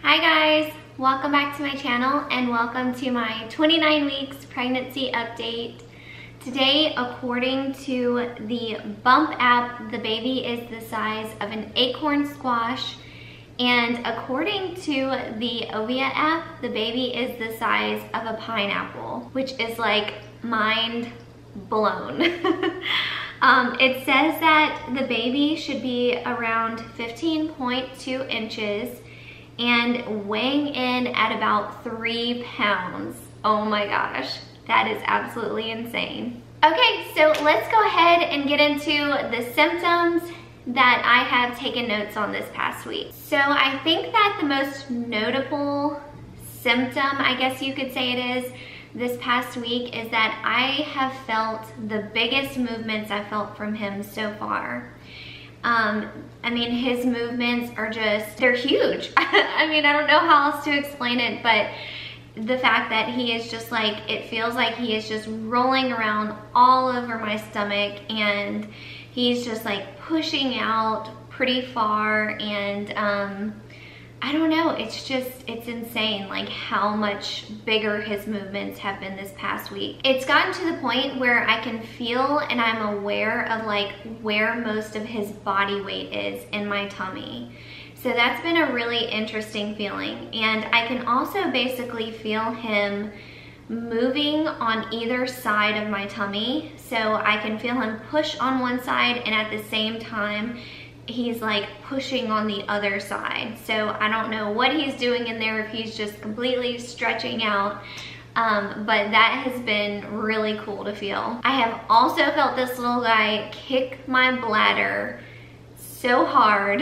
Hi guys, welcome back to my channel and welcome to my 29 weeks pregnancy update. Today, according to the Bump app, the baby is the size of an acorn squash, and according to the Ovia app, the baby is the size of a pineapple, which is like mind blown. It says that the baby should be around 15.2 inches and weighing in at about 3 pounds. Oh my gosh, that is absolutely insane. Okay, so let's go ahead and get into the symptoms that I have taken notes on this past week. So I think that the most notable symptom, I guess you could say it is, this past week is that I have felt the biggest movements I've felt from him so far. I mean, his movements are just, they're huge. I mean, I don't know how else to explain it, but the fact that he is just like, it feels like he is just rolling around all over my stomach, and he's just like pushing out pretty far, and I don't know, it's insane like how much bigger his movements have been this past week. It's gotten to the point where I can feel and I'm aware of like where most of his body weight is in my tummy. So that's been a really interesting feeling. And I can also basically feel him moving on either side of my tummy. So I can feel him push on one side, and at the same time he's like pushing on the other side. So I don't know what he's doing in there, if he's just completely stretching out, but that has been really cool to feel. I have also felt this little guy kick my bladder so hard.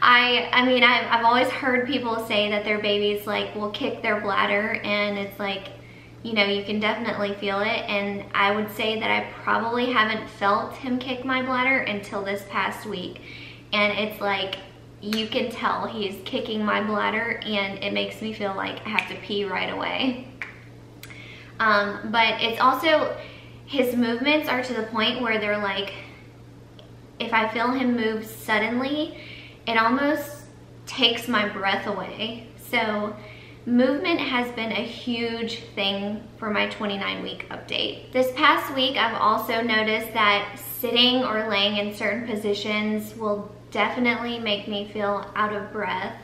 I mean, I've always heard people say that their babies like will kick their bladder, and it's like, you know, you can definitely feel it, and I would say that I probably haven't felt him kick my bladder until this past week. And it's like, you can tell he's kicking my bladder, and it makes me feel like I have to pee right away. But it's also, his movements are to the point where they're like, if I feel him move suddenly, it almost takes my breath away. So movement has been a huge thing for my 29-week update. This past week, I've also noticed that sitting or laying in certain positions will definitely make me feel out of breath.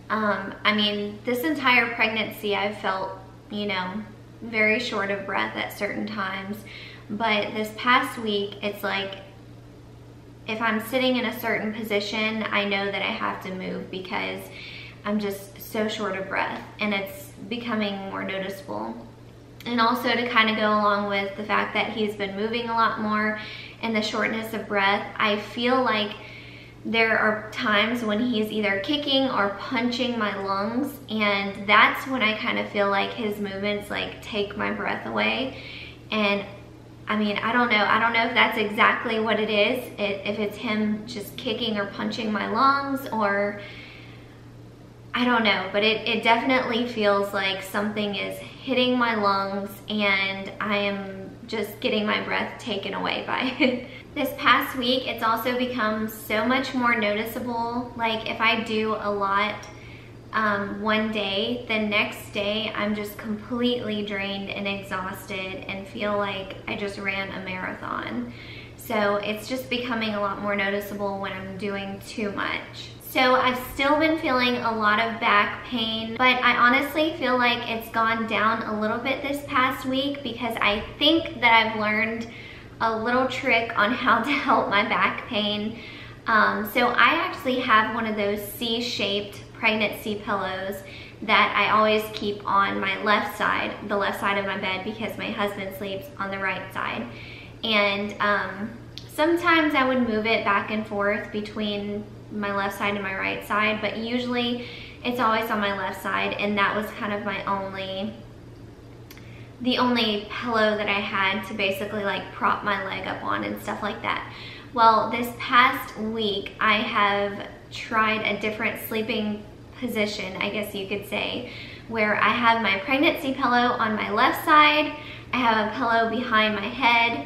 I mean, this entire pregnancy, I've felt, you know, very short of breath at certain times. But this past week, it's like, if I'm sitting in a certain position, I know that I have to move because I'm just so short of breath, and it's becoming more noticeable. And also to kind of go along with the fact that he's been moving a lot more and the shortness of breath, I feel like there are times when he's either kicking or punching my lungs, and that's when I kind of feel like his movements like take my breath away. And I mean, I don't know if that's exactly what it is, if it's him just kicking or punching my lungs, or I don't know, but it definitely feels like something is hitting my lungs and I am just getting my breath taken away by it. This past week, it's also become so much more noticeable. Like if I do a lot one day, the next day I'm just completely drained and exhausted and feel like I just ran a marathon. So it's just becoming a lot more noticeable when I'm doing too much. So I've still been feeling a lot of back pain, but I honestly feel like it's gone down a little bit this past week because I think that I've learned a little trick on how to help my back pain. So I actually have one of those C-shaped pregnancy pillows that I always keep on my left side, the left side of my bed, because my husband sleeps on the right side. And sometimes I would move it back and forth between my left side and my right side, but usually it's always on my left side, and that was kind of the only pillow that I had to basically like prop my leg up on and stuff like that. Well, this past week I have tried a different sleeping position, I guess you could say, where I have my pregnancy pillow on my left side, I have a pillow behind my head,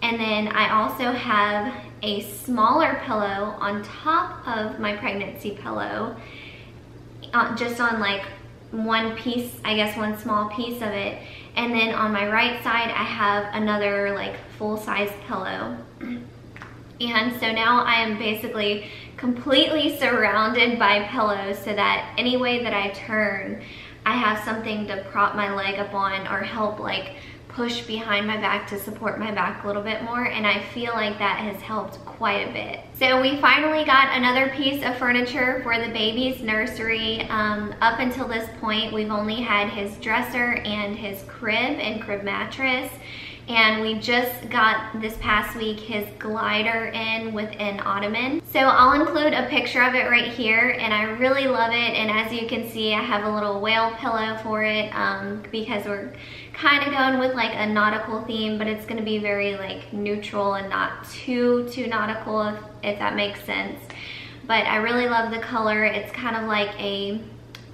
and then I also have a smaller pillow on top of my pregnancy pillow, just on like one piece, I guess one small piece of it. And then on my right side, I have another like full-size pillow. And so now I am basically completely surrounded by pillows, so that any way that I turn, I have something to prop my leg up on or help like push behind my back to support my back a little bit more, and I feel like that has helped quite a bit. So we finally got another piece of furniture for the baby's nursery. Up until this point, we've only had his dresser and his crib and crib mattress. And we just got this past week his glider in with an ottoman. So I'll include a picture of it right here, and I really love it. And as you can see, I have a little whale pillow for it because we're kind of going with like a nautical theme, but it's going to be very like neutral and not too nautical, if that makes sense. But I really love the color. It's kind of like a,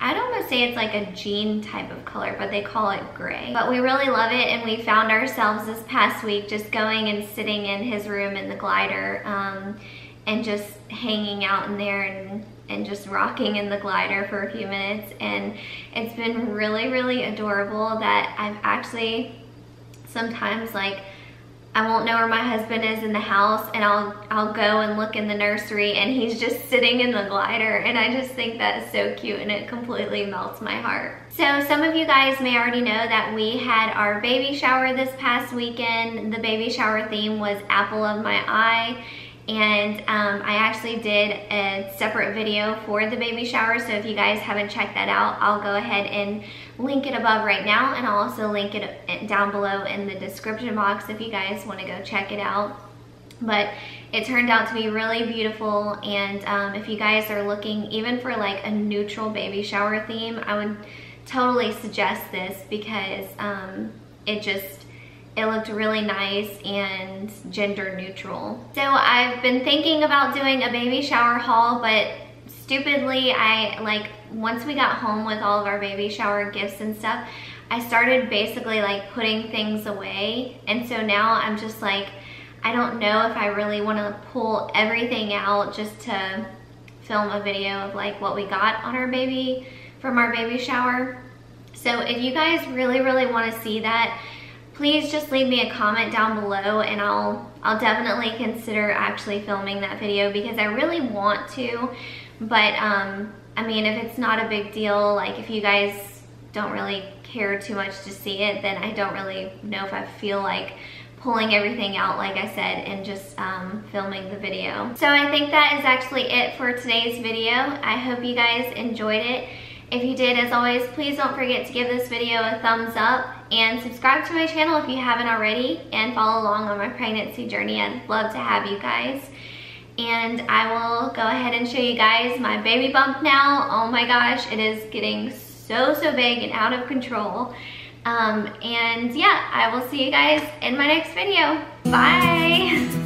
I'd almost say it's like a jean type of color, but they call it gray. But we really love it, and we found ourselves this past week just going and sitting in his room in the glider and just hanging out in there and just rocking in the glider for a few minutes. And it's been really, really adorable that I've actually sometimes like, I won't know where my husband is in the house, and I'll go and look in the nursery and he's just sitting in the glider, and I just think that is so cute, and it completely melts my heart. So some of you guys may already know that we had our baby shower this past weekend. The baby shower theme was Apple of My Eye. And I actually did a separate video for the baby shower, so if you guys haven't checked that out, I'll go ahead and link it above right now, and I'll also link it down below in the description box if you guys want to go check it out. But it turned out to be really beautiful, and if you guys are looking even for like a neutral baby shower theme, I would totally suggest this because it looked really nice and gender neutral. So I've been thinking about doing a baby shower haul, but stupidly, once we got home with all of our baby shower gifts and stuff, I started basically like putting things away. And so now I'm just like, I don't know if I really want to pull everything out just to film a video of like what we got on from our baby shower. So if you guys really, really want to see that, please just leave me a comment down below, and I'll definitely consider actually filming that video because I really want to. But I mean, if it's not a big deal, like if you guys don't really care too much to see it, then I don't really know if I feel like pulling everything out, like I said, and just filming the video. So I think that is actually it for today's video. I hope you guys enjoyed it. If you did, as always, please don't forget to give this video a thumbs up and subscribe to my channel if you haven't already, and follow along on my pregnancy journey. I'd love to have you guys. And I will go ahead and show you guys my baby bump now. Oh my gosh, it is getting so big and out of control. And yeah, I will see you guys in my next video. Bye.